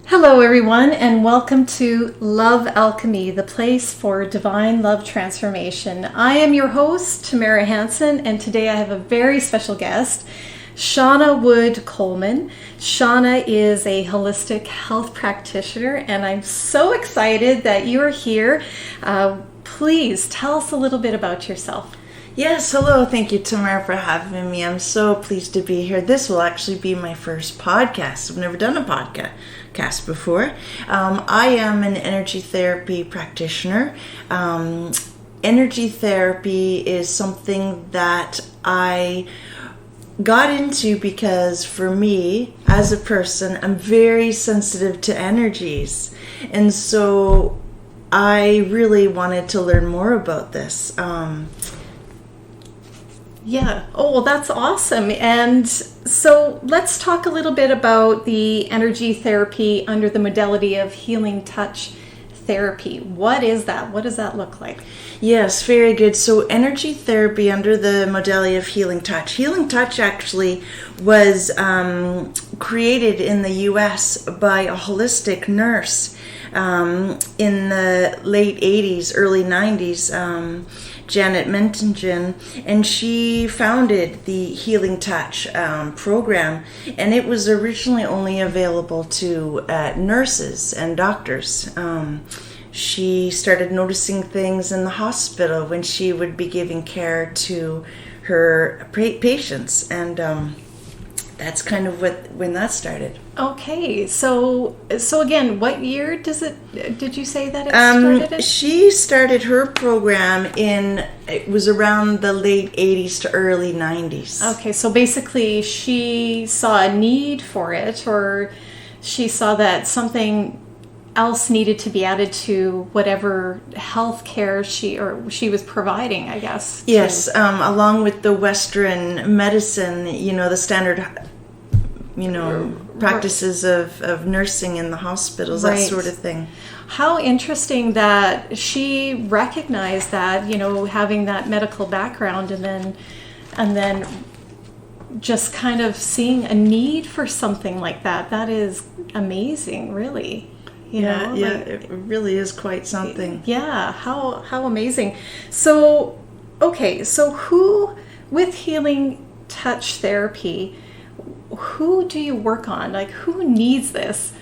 Hello, everyone, and welcome to Love Alchemy, the place for divine love transformation. I am your host, Tamara Hansen, and today I have a very special guest, Shawna Coleman. Shawna is a holistic health practitioner, and I'm so excited that you are here. Please tell us a little bit about yourself. Yes, hello. Thank you, Tamara, for having me. I'm so pleased to be here. This will actually be my first podcast. I've never done a podcast before. I am an energy therapy practitioner. Energy therapy is something that I got into because for me, as a person, I'm very sensitive to energies. And so I really wanted to learn more about this. Yeah. Oh, well, that's awesome. And so let's talk a little bit about the energy therapy under the modality of healing touch therapy. What is that? What does that look like? Yes, very good. So energy therapy under the modality of healing touch. Healing touch actually was created in the U.S. by a holistic nurse in the late 80s, early 90s. Janet Mentingen, and she founded the Healing Touch program, and it was originally only available to nurses and doctors. She started noticing things in the hospital when she would be giving care to her patients, and that's kind of when that started. Okay, so again, what year did you say that it started in? She started her program it was around the late 80s to early 90s. Okay, so basically she saw a need for it, or she saw that something else needed to be added to whatever health care she was providing, I guess. Yes, along with the Western medicine, the standard practices of nursing in the hospitals, that sort of thing. How interesting that she recognized that, having that medical background and then just kind of seeing a need for something like that. That is amazing, really. It really is quite something. Yeah, how amazing. So, okay, so who, with healing touch therapy, who do you work on? Like, who needs this?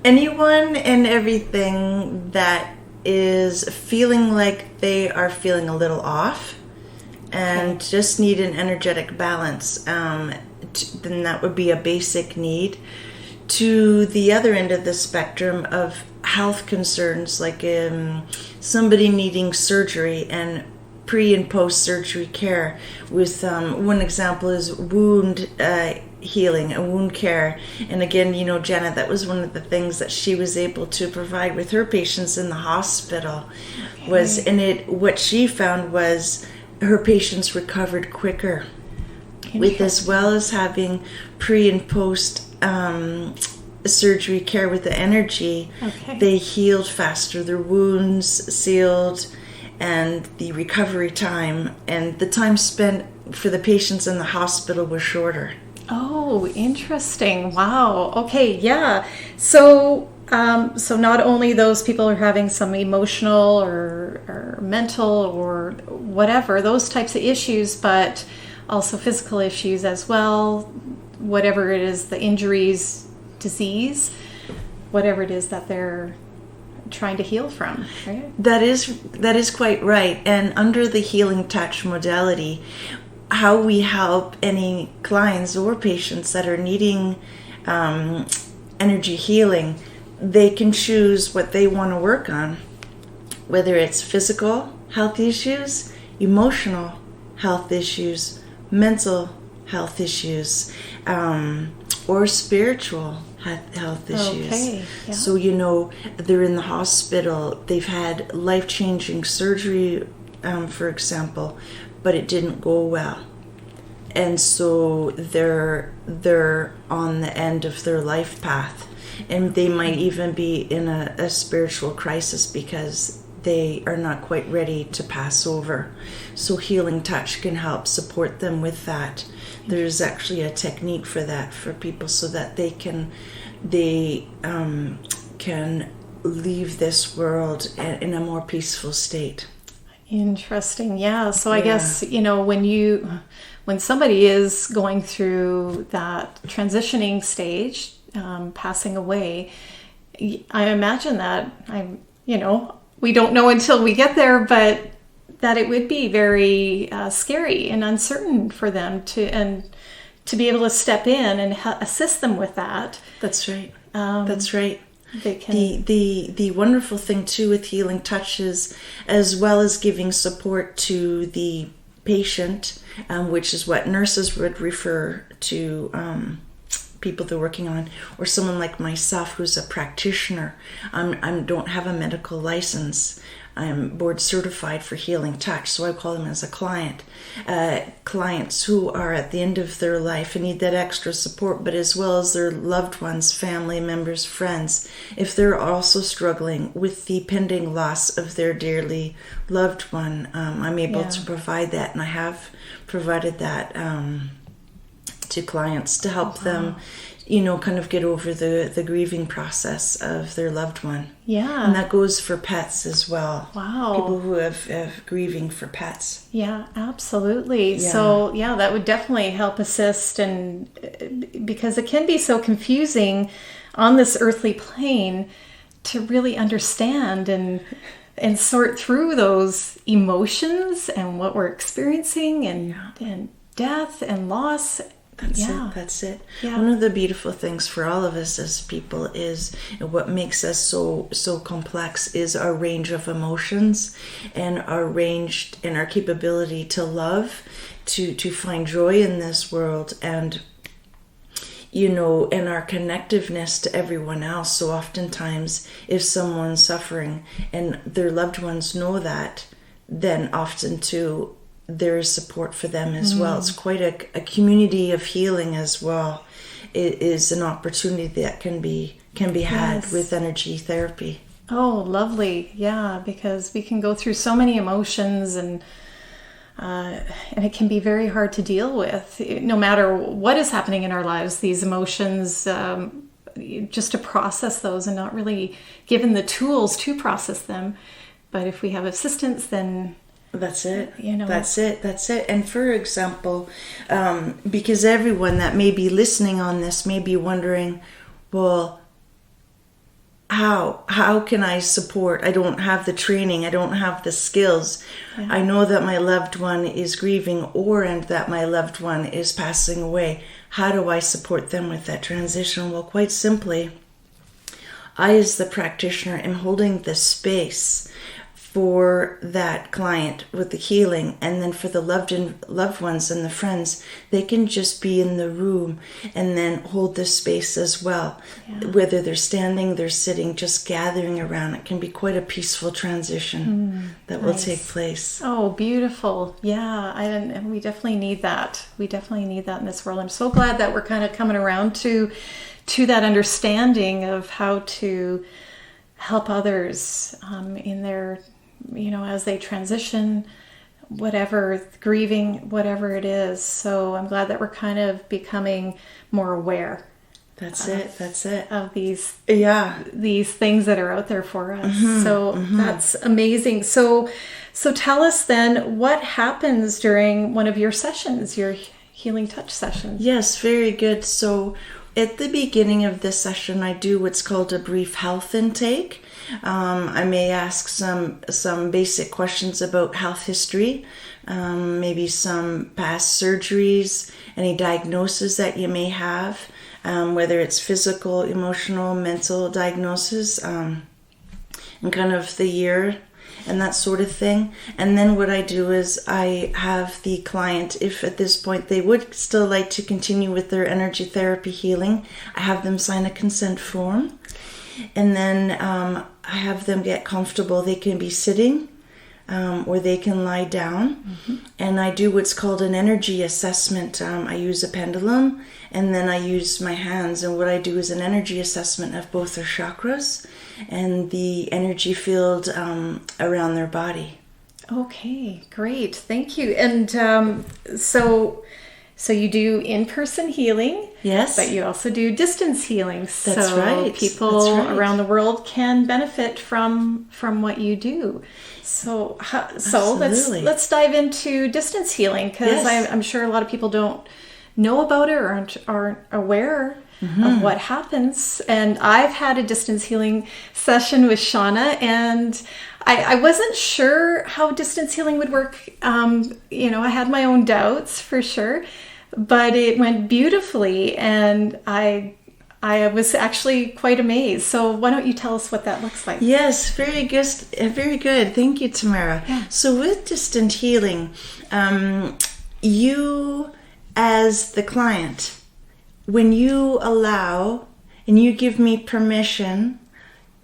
Anyone and everything that is feeling like they are feeling a little off and just need an energetic balance, then that would be a basic need. To the other end of the spectrum of health concerns, like somebody needing surgery and pre and post surgery care. With one example is wound healing and wound care, and again, Janet, that was one of the things that she was able to provide with her patients in the hospital. What she found was her patients recovered quicker, with as well as having pre and post surgery care with the energy. They healed faster, their wounds sealed, and the recovery time and the time spent for the patients in the hospital was shorter. Oh, interesting. Wow. Okay, yeah. So not only those people are having some emotional or mental or whatever, those types of issues, but also physical issues as well, whatever it is, the injuries, disease, whatever it is that they're trying to heal from, right? That is quite right. And under the healing touch modality, how we help any clients or patients that are needing energy healing, they can choose what they want to work on, whether it's physical health issues, emotional health issues, mental health issues, or spiritual health issues. Okay, yeah. So, they're in the hospital, they've had life-changing surgery, for example, but it didn't go well. And so they're on the end of their life path. And they might even be in a spiritual crisis because they are not quite ready to pass over. So Healing Touch can help support them with that. There's actually a technique for that for people so that they can they can leave this world in a more peaceful state. Interesting. Yeah. So I guess, when somebody is going through that transitioning stage, passing away, I imagine that we don't know until we get there, but that it would be very scary and uncertain for them to be able to step in and assist them with that. That's right. That's right. They can... The wonderful thing too with healing touches, as well as giving support to the patient, which is what nurses would refer to people they're working on, or someone like myself who's a practitioner. I don't have a medical license. I'm board certified for healing touch, so I call them as a client. Clients who are at the end of their life and need that extra support, but as well as their loved ones, family members, friends, if they're also struggling with the pending loss of their dearly loved one, I'm able to provide that, and I have provided that to clients to help them, kind of get over the grieving process of their loved one. Yeah. And that goes for pets as well. Wow. People who have grieving for pets. Yeah, absolutely. Yeah. So, that would definitely help assist, and because it can be so confusing on this earthly plane to really understand and sort through those emotions and what we're experiencing and death and loss. That's it. Yeah. One of the beautiful things for all of us as people is, what makes us so complex is our range of emotions and our capability to love, to find joy in this world, and and our connectiveness to everyone else. So oftentimes if someone's suffering and their loved ones know that, then often too there is support for them as well. It's quite a community of healing as well. It is an opportunity that can be had with energy therapy. Oh, lovely. Yeah, because we can go through so many emotions, and it can be very hard to deal with, no matter what is happening in our lives. These emotions, just to process those, and not really given the tools to process them. But if we have assistance, then that's it. That's it. And for example, because everyone that may be listening on this may be wondering, well, how can I support? I don't have the training. I don't have the skills. Yeah. I know that my loved one is grieving, and that my loved one is passing away. How do I support them with that transition? Well, quite simply, I, as the practitioner, am holding the space for that client with the healing, and then for the loved ones and the friends, they can just be in the room and then hold the space as well. Yeah. Whether they're standing, they're sitting, just gathering around. It can be quite a peaceful transition that will take place. Oh, beautiful. Yeah, and we definitely need that. We definitely need that in this world. I'm so glad that we're kind of coming around to that understanding of how to help others in their, as they transition, whatever, grieving, whatever it is. So I'm glad that we're kind of becoming more aware. That's it. Of these things that are out there for us. That's amazing. So tell us then, what happens during one of your sessions, your healing touch sessions? Yes, very good. So at the beginning of this session, I do what's called a brief health intake. I may ask some basic questions about health history, maybe some past surgeries, any diagnoses that you may have, whether it's physical, emotional, mental diagnosis, and kind of the year and that sort of thing. And then what I do is I have the client, if at this point they would still like to continue with their energy therapy healing, I have them sign a consent form. And then I have them get comfortable. They can be sitting or they can lie down. And I do what's called an energy assessment. I use a pendulum, and then I use my hands. And what I do is an energy assessment of both their chakras and the energy field around their body. Okay, great. Thank you. And so you do in-person healing. Yes. But you also do distance healing. That's so right. people That's right. around the world can benefit from what you do. So let's dive into distance healing, because Yes. I'm sure a lot of people don't know about it or aren't aware of what happens. And I've had a distance healing session with Shawna, and I wasn't sure how distance healing would work. I had my own doubts for sure, but it went beautifully, and I was actually quite amazed. So why don't you tell us what that looks like? Yes, very good. Very good. Thank you, Tamara. Yeah. So with distant healing, you as the client, when you allow and you give me permission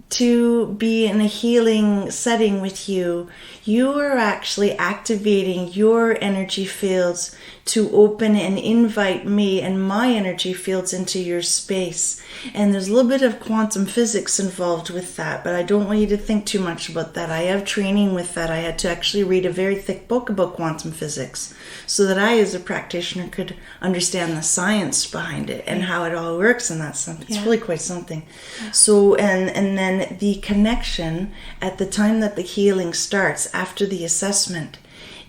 to be in a healing setting with you, you are actually activating your energy fields to open and invite me and my energy fields into your space. And there's a little bit of quantum physics involved with that, but I don't want you to think too much about that. I have training with that. I had to actually read a very thick book about quantum physics so that I, as a practitioner, could understand the science behind it and how it all works, and that's something. It's really quite something. So, and then the connection at the time that the healing starts, after the assessment,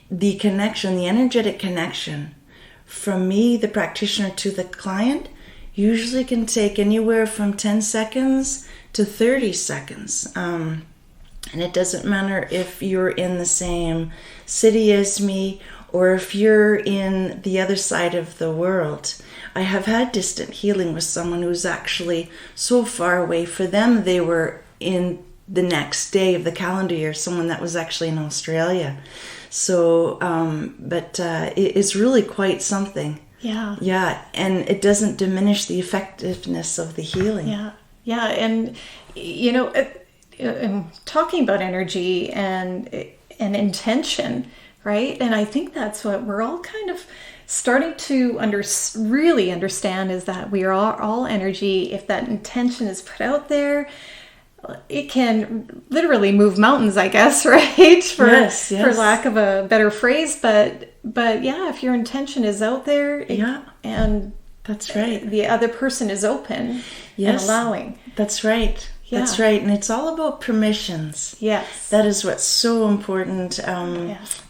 the connection, the energetic connection from me, the practitioner, to the client usually can take anywhere from 10 seconds to 30 seconds. And it doesn't matter if you're in the same city as me or if you're in the other side of the world. I have had distant healing with someone who's actually so far away. For them, they were in the next day of the calendar year, someone that was actually in Australia. So, it's really quite something. Yeah. Yeah, and it doesn't diminish the effectiveness of the healing. Yeah. Yeah. And, talking about energy and intention, right? And I think that's what we're all kind of starting to really understand, is that we are all energy. If that intention is put out there, it can literally move mountains, I guess, right? For lack of a better phrase, but yeah, if your intention is out there, and that's right, the other person is open and allowing. That's right. Yeah. That's right, and it's all about permissions. Yes, that is what's so important.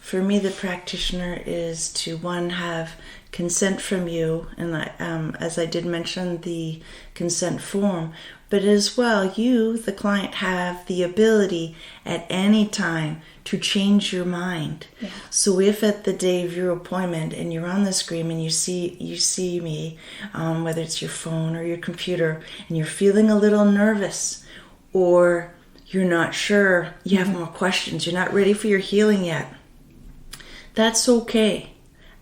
For me, the practitioner, is to have consent from you, and as I did mention, the consent form. But as well, you, the client, have the ability at any time to change your mind. Yeah. So if at the day of your appointment and you're on the screen and you see me, whether it's your phone or your computer, and you're feeling a little nervous, or you're not sure, you have more questions, you're not ready for your healing yet, that's okay.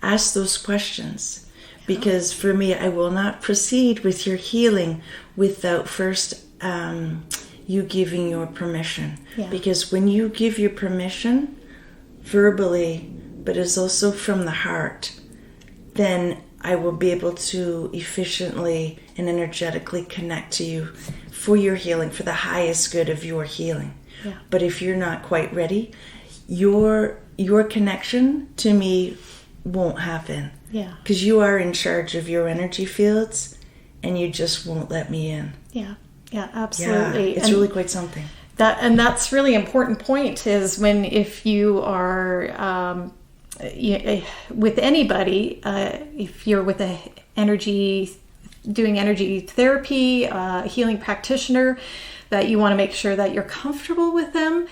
Ask those questions. Because for me, I will not proceed with your healing without first you giving your permission. Yeah. Because when you give your permission verbally, but it's also from the heart, then I will be able to efficiently and energetically connect to you for your healing, for the highest good of your healing. Yeah. But if you're not quite ready, your connection to me won't happen. Yeah. Because you are in charge of your energy fields, and you just won't let me in. Yeah. Yeah, absolutely. Yeah, it's really quite something. That's really important point, is if you are with anybody, if you're with doing energy therapy, healing practitioner, that you want to make sure that you're comfortable with them.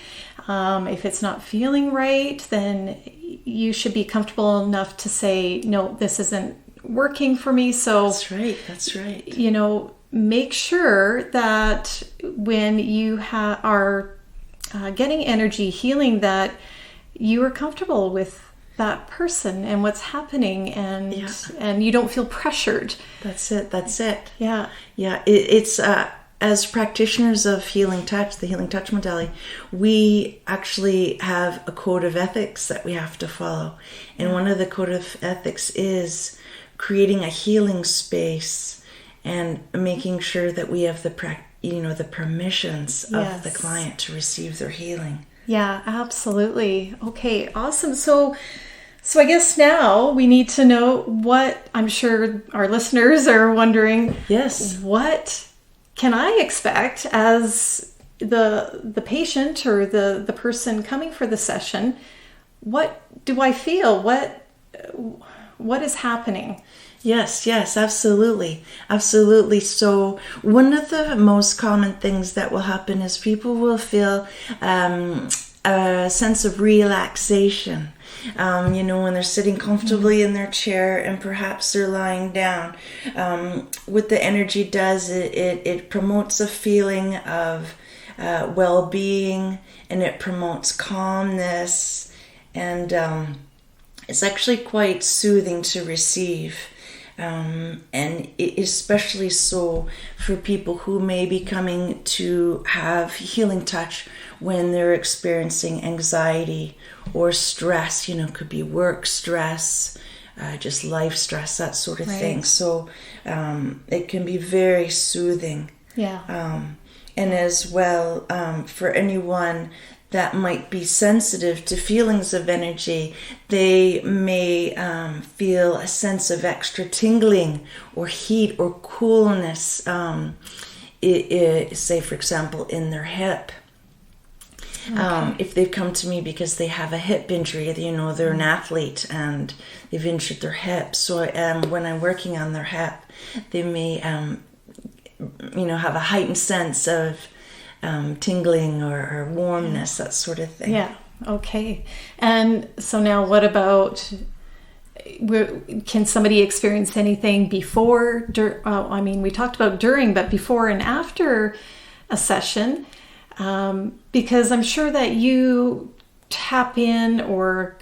If it's not feeling right, then you should be comfortable enough to say, no, this isn't working for me. So That's right. Make sure that when you are getting energy healing, that you are comfortable with that person and what's happening, and you don't feel pressured. That's it. Yeah. Yeah. It's as practitioners of healing touch, the healing touch modality, we actually have a code of ethics that we have to follow. And one of the code of ethics is creating a healing space and making sure that we have the permissions of the client to receive their healing. Yeah, absolutely. Okay, awesome. So So I guess now we need to know what, I'm sure our listeners are wondering. Yes. What can I expect as the patient or the person coming for the session? What do I feel? What is happening? Yes, absolutely. Absolutely. So one of the most common things that will happen is people will feel a sense of relaxation. When they're sitting comfortably in their chair and perhaps they're lying down. What the energy does, it promotes a feeling of well-being, and it promotes calmness, and it's actually quite soothing to receive. And especially so for people who may be coming to have healing touch when they're experiencing anxiety or stress. Could be work stress, just life stress, that sort of thing. So it can be very soothing. Yeah. And as well, for anyone that might be sensitive to feelings of energy, they may feel a sense of extra tingling or heat or coolness, say for example in their hip. Okay. If they've come to me because they have a hip injury, they're an athlete and they've injured their hip. So when I'm working on their hip, they may have a heightened sense of tingling or warmness, that sort of thing. Yeah. Okay. And so now what about, can somebody experience anything before, we talked about during, but before and after a session? Because I'm sure that you tap in or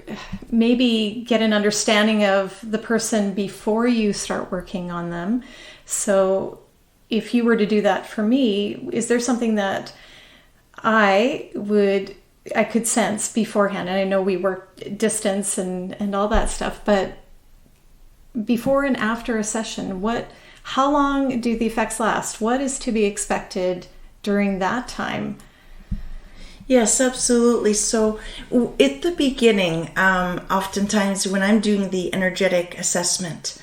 maybe get an understanding of the person before you start working on them. So if you were to do that for me, is there something that I could sense beforehand? And I know we work distance and all that stuff, but before and after a session, how long do the effects last? What is to be expected during that time? Yes, absolutely. So at the beginning, oftentimes when I'm doing the energetic assessment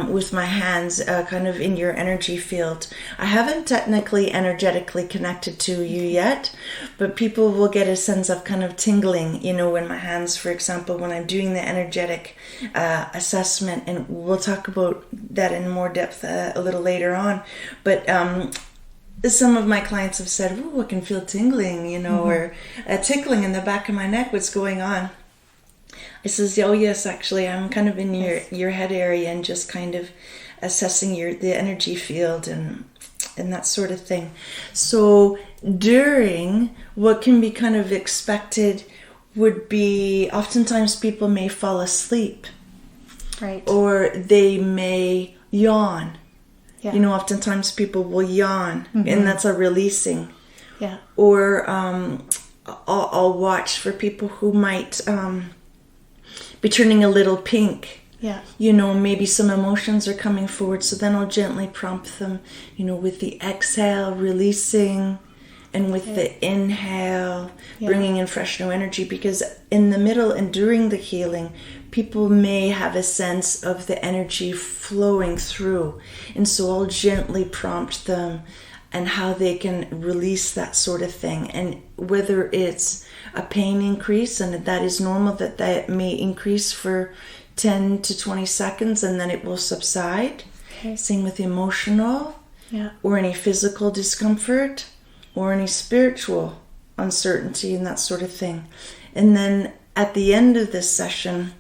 with my hands kind of in your energy field, I haven't technically energetically connected to you yet, but people will get a sense of kind of tingling, when my hands, for example, when I'm doing the energetic assessment, and we'll talk about that in more depth a little later on, but some of my clients have said, "Ooh, I can feel tingling, mm-hmm. or a tickling in the back of my neck. What's going on?" I says, "Oh yes, actually, I'm kind of in your head area and just kind of assessing the energy field and that sort of thing." So during, what can be kind of expected would be, oftentimes people may fall asleep, right, or they may yawn. Yeah. Oftentimes people will yawn, mm-hmm. and that's a releasing. Yeah. Or I'll watch for people who might be turning a little pink. Yeah. Maybe some emotions are coming forward, so then I'll gently prompt them, with the exhale, releasing, and with the inhale, bringing in fresh new energy, because in the middle and during the healing, people may have a sense of the energy flowing through. And so I'll gently prompt them and how they can release that sort of thing. And whether it's a pain increase, and that is normal, that may increase for 10 to 20 seconds and then it will subside. Okay. Same with emotional, or any physical discomfort, or any spiritual uncertainty and that sort of thing. And then at the end of this session,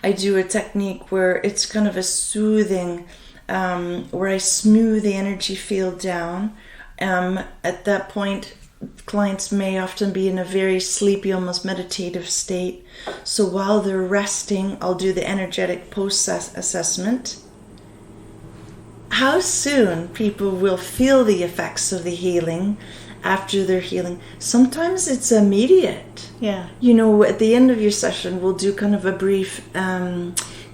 I do a technique where it's kind of a soothing, where I smooth the energy field down. At that point, clients may often be in a very sleepy, almost meditative state. So while they're resting, I'll do the energetic post-assessment. How soon people will feel the effects of the healing after their healing. Sometimes it's immediate. Yeah. At the end of your session, we'll do kind of a brief,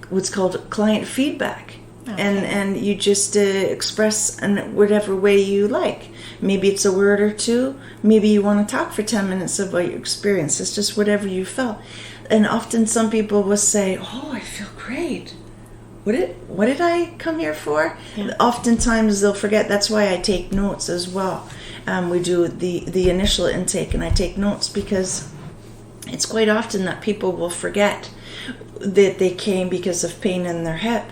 what's called client feedback. Okay. And you just express in whatever way you like. Maybe it's a word or two. Maybe you want to talk for 10 minutes about your experience. It's just whatever you felt. and often some people will say, "Oh, I feel great. What did I come here for?" Yeah. Oftentimes they'll forget. That's why I take notes as well. We do the initial intake, and I take notes because it's quite often that people will forget that they came because of pain in their hip.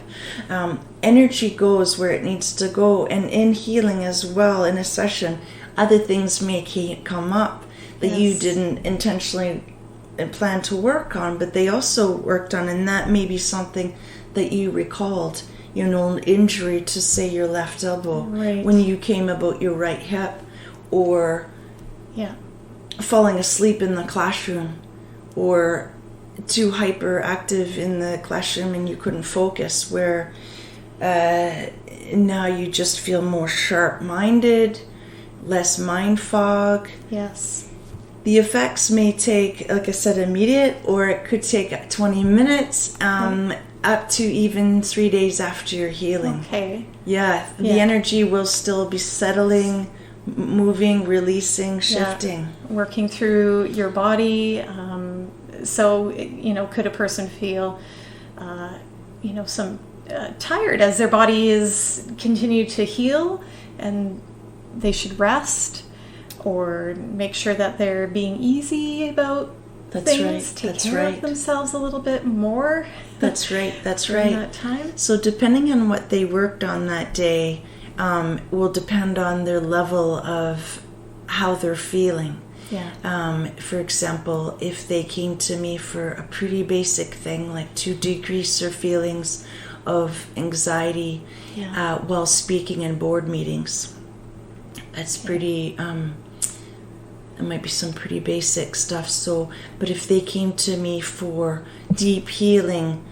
Energy goes where it needs to go, and in healing as well, in a session, other things may come up that you didn't intentionally plan to work on, but they also worked on, and that may be something that you recalled, an injury to, say, your left elbow when you came about your right hip, or falling asleep in the classroom, or too hyperactive in the classroom and you couldn't focus, where now you just feel more sharp-minded, less mind fog. Yes. The effects may take, like I said, immediate, or it could take 20 minutes, up to even 3 days after your healing. Okay. Yeah, the energy will still be settling, moving, releasing, shifting. Working through your body. So, could a person feel, some tired as their body is continue to heal, and they should rest, or make sure that they're being easy about things, take care of themselves a little bit more. That's right. During that time. So depending on what they worked on that day, will depend on their level of how they're feeling. Yeah. For example, if they came to me for a pretty basic thing, like to decrease their feelings of anxiety while speaking in board meetings, that's pretty... It might be some pretty basic stuff. So, but if they came to me for deep healing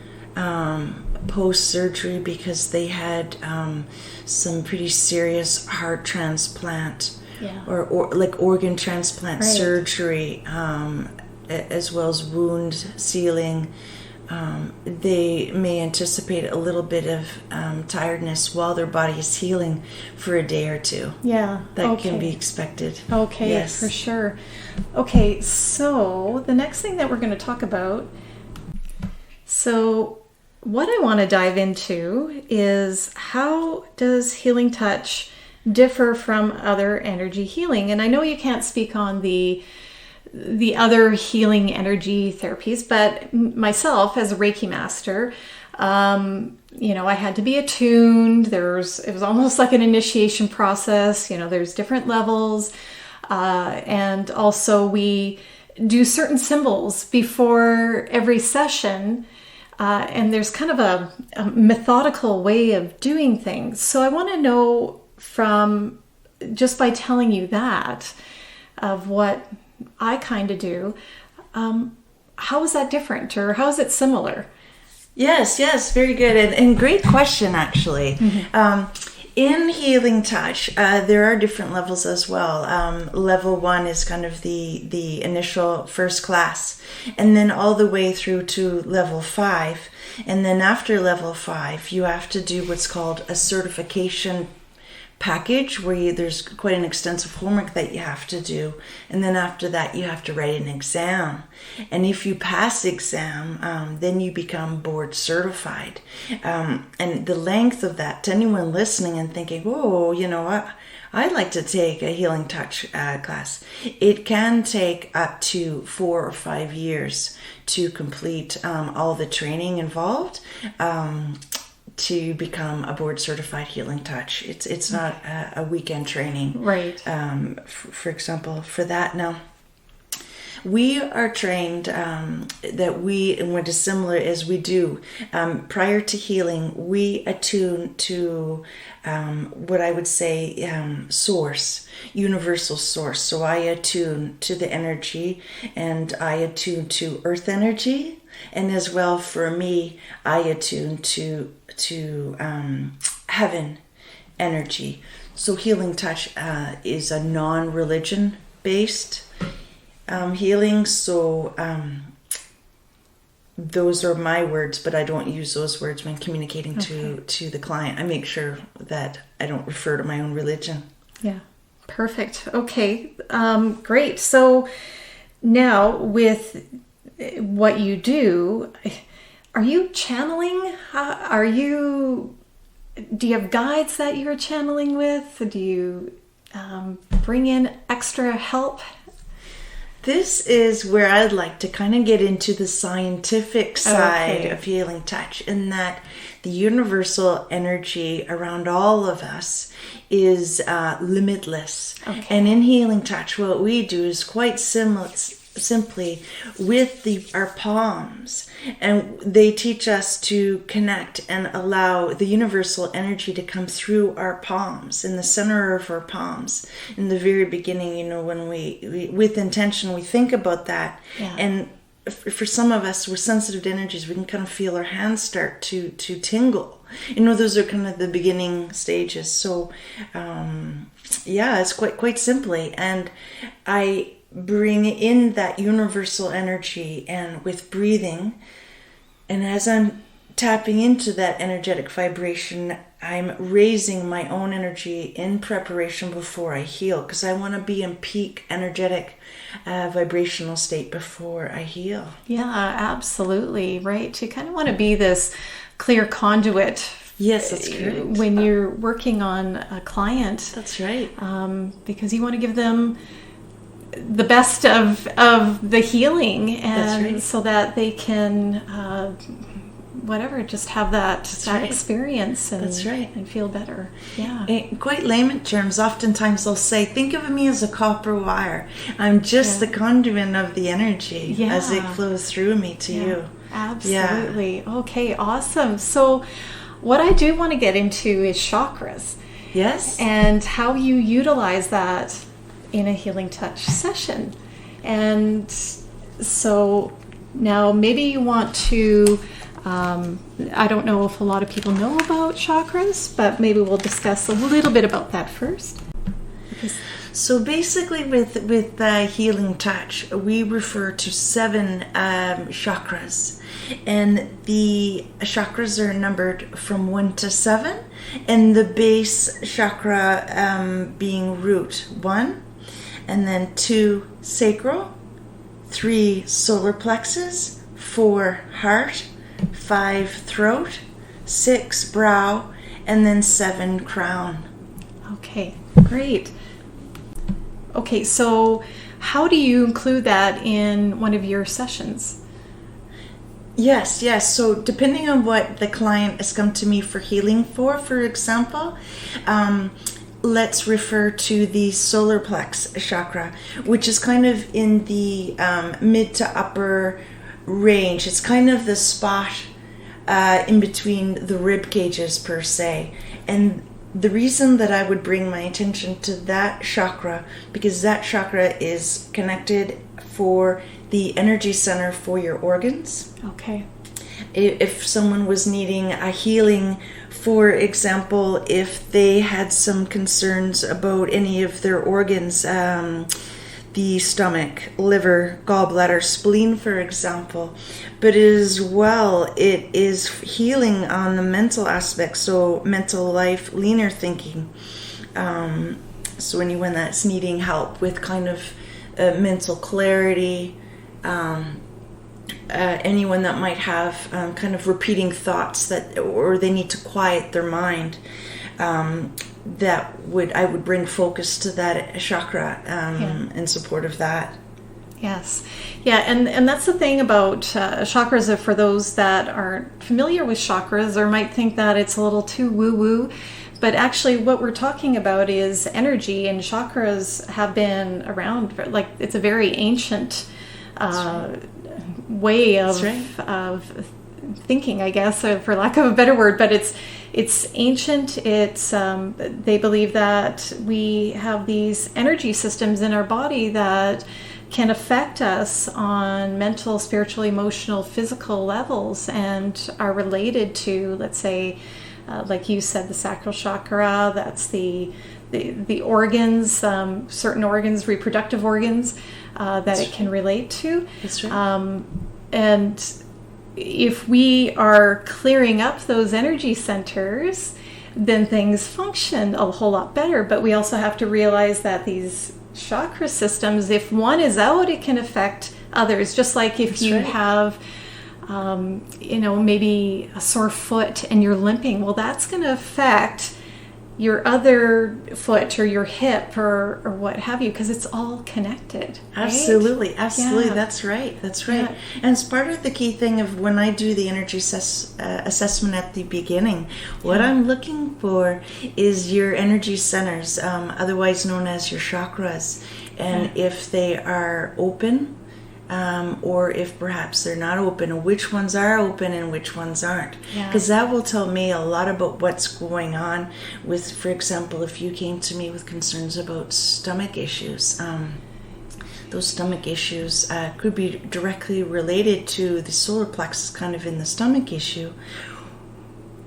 post-surgery because they had some pretty serious heart transplant or like organ transplant surgery, as well as wound sealing, they may anticipate a little bit of tiredness while their body is healing for a day or two. Yeah. That can be expected. Okay, yes. For sure. Okay, so the next thing that we're going to talk about, so what I want to dive into is, how does healing touch differ from other energy healing? And I know you can't speak on the other healing energy therapies, but myself as a Reiki master, I had to be attuned. It was almost like an initiation process. There's different levels, and also we do certain symbols before every session, and there's kind of a methodical way of doing things. So I want to know, from just by telling you that, of what I kind of do, how is that different, or how is it similar? Yes, very good, and great question, actually. Mm-hmm. In healing touch, there are different levels as well. Level 1 is kind of the initial first class, and then all the way through to level 5. And then after level 5, you have to do what's called a certification package, where there's quite an extensive homework that you have to do, and then after that you have to write an exam, and if you pass exam, then you become board certified. And the length of that, to anyone listening and thinking, "Whoa, I'd like to take a healing touch class," it can take up to 4 or 5 years to complete all the training involved, to become a board certified healing touch. It's not a weekend training, right? For example, for that. Now, we are trained and what is similar is we do prior to healing, we attune to what I would say source, universal source. So I attune to the energy, and I attune to earth energy. And as well, for me, I attune to heaven energy. So healing touch is a non-religion based healing. So those are my words, but I don't use those words when communicating to the client. I make sure that I don't refer to my own religion. Yeah, perfect. Okay, great. So now with what you do, are you channeling? Do you have guides that you're channeling with? Do you bring in extra help? This is where I'd like to kind of get into the scientific side of healing touch, in that the universal energy around all of us is limitless. And in healing touch, what we do is quite simply with our palms, and they teach us to connect and allow the universal energy to come through our palms, in the center of our palms. In the very beginning, when we with intention, we think about that. And for some of us, we're sensitive to energies, we can kind of feel our hands start to tingle. Those are kind of the beginning stages. So it's quite simply, and I bring in that universal energy, and with breathing, and as I'm tapping into that energetic vibration, I'm raising my own energy in preparation before I heal, because I want to be in peak energetic vibrational state before I heal. Yeah, absolutely. Right. You kind of want to be this clear conduit. Yes, that's correct. When you're working on a client. That's right. Because you want to give them the best of the healing, and so that they can just have that experience and feel better. In quite layman terms, oftentimes they'll say, think of me as a copper wire. I'm just the conduit of the energy as it flows through me to you. Absolutely. Okay, awesome. So what I do want to get into is chakras. Yes. And how you utilize that in a healing touch session. And so now maybe you want to, I don't know if a lot of people know about chakras, but maybe we'll discuss a little bit about that first. So basically with healing touch, we refer to 7 chakras, and the chakras are numbered from 1 to 7, and the base chakra being root 1, and then 2 sacral, 3 solar plexus, 4 heart, 5 throat, 6 brow, and then 7 crown. Okay, great. Okay, so how do you include that in one of your sessions? Yes. So depending on what the client has come to me for healing for example, let's refer to the solar plex chakra, which is kind of in the mid to upper range. It's kind of the spot in between the rib cages per se. And the reason that I would bring my attention to that chakra, because that chakra is connected for the energy center for your organs. Okay. If someone was needing a healing, for example, if they had some concerns about any of their organs, the stomach, liver, gallbladder, spleen, for example, but as well, it is healing on the mental aspect, so mental life, leaner thinking. So anyone that's needing help with kind of mental clarity, anyone that might have kind of repeating thoughts or they need to quiet their mind, I would bring focus to that chakra in support of that. Yes. Yeah, and that's the thing about chakras. For those that aren't familiar with chakras or might think that it's a little too woo-woo, but actually what we're talking about is energy, and chakras have been around it's a very ancient way of thinking, I guess, for lack of a better word, but it's ancient. It's they believe that we have these energy systems in our body that can affect us on mental, spiritual, emotional, physical levels, and are related to, let's say, like you said, the sacral chakra. That's the organs, certain organs, reproductive organs, that it can relate to. That's right. And if we are clearing up those energy centers, then things function a whole lot better. But we also have to realize that these chakra systems, if one is out, it can affect others. Just like if That's you right. have, maybe a sore foot and you're limping, well, that's going to affect your other foot or your hip or what have you, because it's all connected. Right? Absolutely. Yeah. That's right. Yeah. And it's part of the key thing of when I do the energy assessment at the beginning, what I'm looking for is your energy centers, otherwise known as your chakras. And if they are open, or if perhaps they're not open, or which ones are open and which ones aren't. Because that will tell me a lot about what's going on with, for example, if you came to me with concerns about stomach issues. Those stomach issues could be directly related to the solar plexus, kind of in the stomach issue,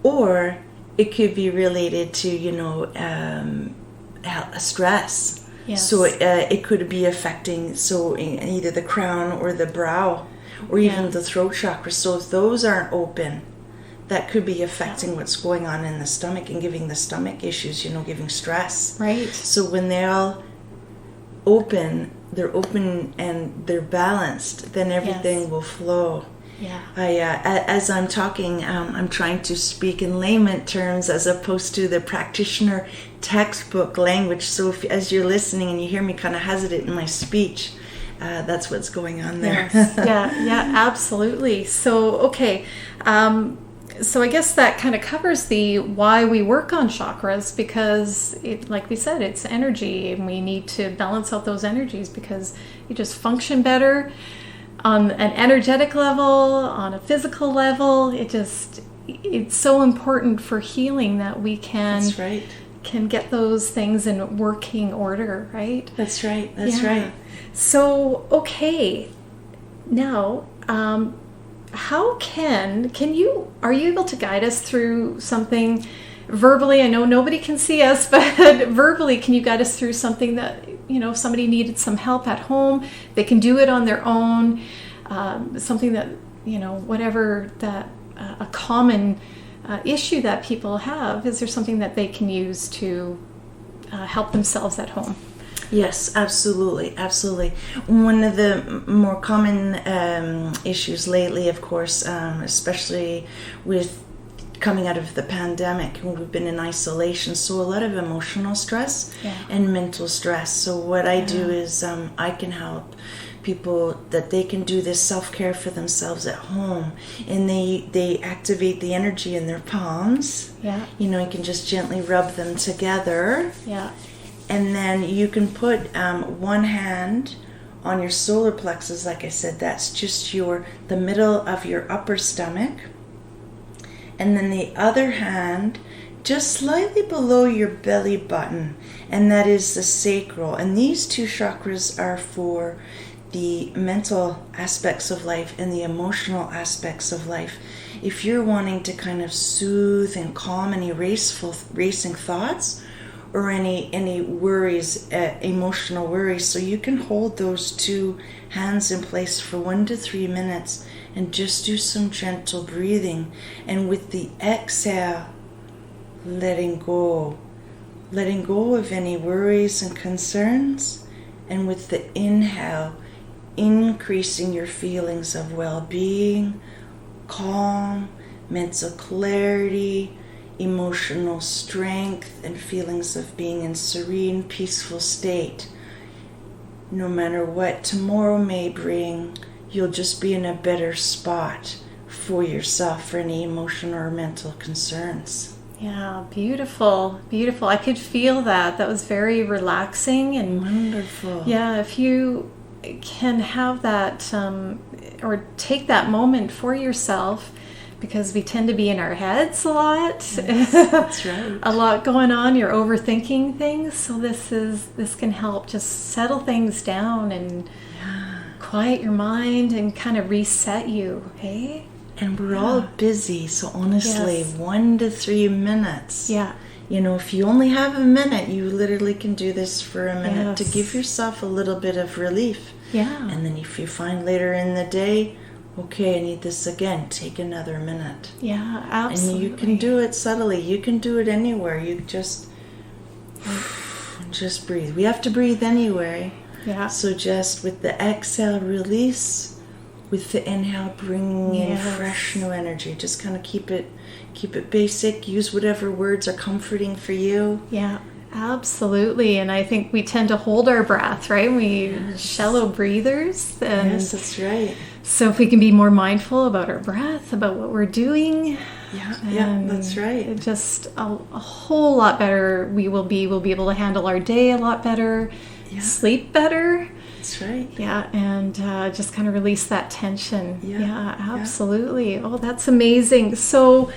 or it could be related to, stress. Yes. So it could be affecting either the crown or the brow or even the throat chakra. So if those aren't open, that could be affecting what's going on in the stomach and giving the stomach issues, giving stress. Right. So when they're all open, they're open and they're balanced, then everything will flow. Yeah. As I'm talking, I'm trying to speak in layman terms as opposed to the practitioner textbook language. So as you're listening and you hear me kind of hesitate in my speech, that's what's going on there. Yes. Yeah, absolutely. So, okay. So I guess that kind of covers the why we work on chakras, because like we said, it's energy and we need to balance out those energies because you just function better on an energetic level, on a physical level. It's so important for healing that we can That's right. can get those things in working order, right? That's right. That's right. So, okay. Now, how are you able to guide us through something verbally? I know nobody can see us, but verbally, can you guide us through something that, if somebody needed some help at home, they can do it on their own, something that, whatever that, a common issue that people have, is there something that they can use to help themselves at home? Yes, absolutely. One of the more common issues lately, of course, especially with coming out of the pandemic, we've been in isolation, so a lot of emotional stress and mental stress. So what I do is I can help people that they can do this self-care for themselves at home, and they activate the energy in their palms. You can just gently rub them together. And then you can put one hand on your solar plexus. Like I said, that's just the middle of your upper stomach. And then the other hand just slightly below your belly button. And that is the sacral. And these two chakras are for the mental aspects of life and the emotional aspects of life. If you're wanting to kind of soothe and calm any racing thoughts, or any worries, emotional worries. So you can hold those two hands in place for 1 to 3 minutes and just do some gentle breathing. And with the exhale, letting go of any worries and concerns. And with the inhale, increasing your feelings of well-being, calm, mental clarity, emotional strength, and feelings of being in serene, peaceful state. No matter what tomorrow may bring, you'll just be in a better spot for yourself for any emotional or mental concerns. Yeah, beautiful. I could feel that. That was very relaxing and wonderful. Yeah, if you can have that or take that moment for yourself, because we tend to be in our heads a lot. Yes, that's right. A lot going on. You're overthinking things. So this can help just settle things down and quiet your mind and kind of reset you. Hey? And we're all busy. So honestly, 1 to 3 minutes. Yeah. If you only have a minute, you literally can do this for a minute to give yourself a little bit of relief. Yeah. And then if you find later in the day, okay, I need this again, take another minute. Yeah, absolutely. And you can do it subtly. You can do it anywhere. You just breathe. We have to breathe anyway. Yeah. So just with the exhale, release. With the inhale, bringing in fresh new energy. Just kind of keep it basic. Use whatever words are comforting for you. Yeah, absolutely. And I think we tend to hold our breath, right? We shallow breathers. And yes, that's right. so if we can be more mindful about our breath, about what we're doing, yeah, that's right. Just a whole lot better we'll be able to handle our day a lot better, sleep better. That's right. Yeah, and just kind of release that tension. Yeah, absolutely. Oh, that's amazing. So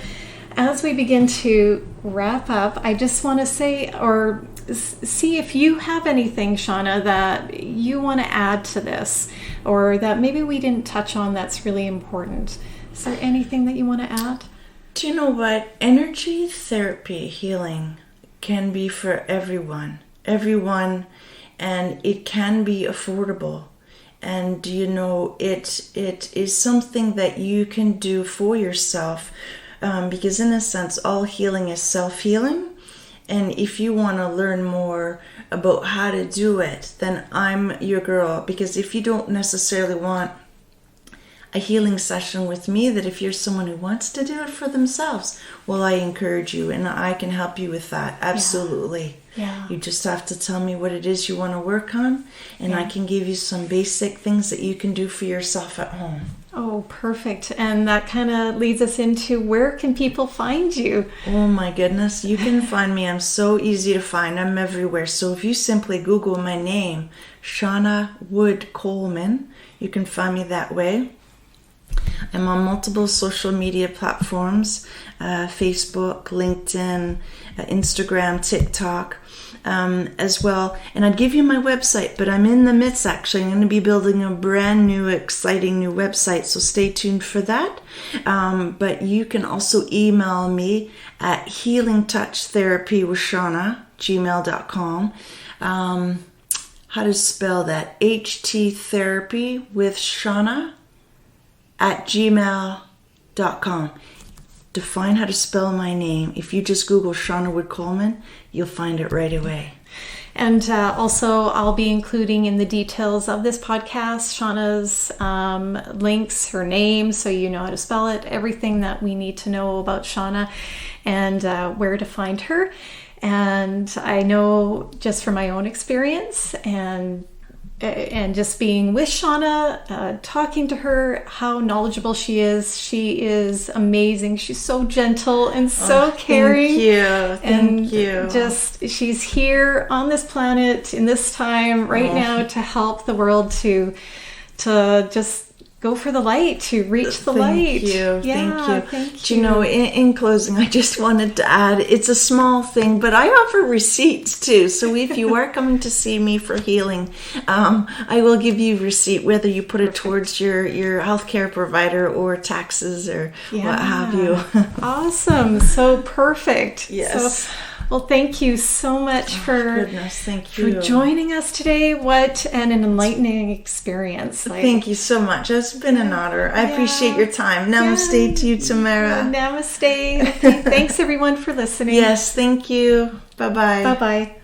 as we begin to wrap up, I just want to say or see if you have anything, Shawna, that you want to add to this or that maybe we didn't touch on that's really important. Is there anything that you want to add? Do you know what? Energy therapy healing can be for everyone. And it can be affordable. And you know, it is something that you can do for yourself because in a sense, all healing is self-healing. And if you want to learn more about how to do it, then I'm your girl. Because if you don't necessarily want a healing session with me, that if you're someone who wants to do it for themselves, well, I encourage you and I can help you with that. Absolutely. Yeah. You just have to tell me what it is you want to work on, and I can give you some basic things that you can do for yourself at home. Oh, perfect. And that kind of leads us into where can people find you? Oh my goodness, you can find me. I'm so easy to find. I'm everywhere. So if you simply Google my name, Shawna Wood Coleman, you can find me that way. I'm on multiple social media platforms, Facebook, LinkedIn, Instagram, TikTok, as well. And I'd give you my website, but I'm in the midst, actually. I'm going to be building a brand new, exciting new website, so stay tuned for that. But you can also email me at healingtouchtherapywithshawna@gmail.com. How to spell that? HT Therapy with Shawna @gmail.com. To find how to spell my name, if you just Google Shawna Wood Coleman, you'll find it right away. And also, I'll be including in the details of this podcast Shawna's links, her name, so you know how to spell it, everything that we need to know about Shawna and where to find her. And I know just from my own experience and just being with Shawna, talking to her, how knowledgeable she is. She is amazing. She's so gentle and so caring. Thank you. Just, she's here on this planet in this time right now to help the world to just go for the light, to reach the light. Thank you. Thank Do you know, in closing, I just wanted to add, it's a small thing, but I offer receipts too. So if you are coming to see me for healing, I will give you a receipt, whether you put it towards your healthcare provider or taxes or what have you. Awesome. So perfect. Yes. So, well, thank you so much for joining us today. What an enlightening experience. Thank you so much. It's been an honor. I appreciate your time. Namaste to you, Tamara. Namaste. Okay, thanks everyone for listening. Yes, thank you. Bye-bye. Bye-bye.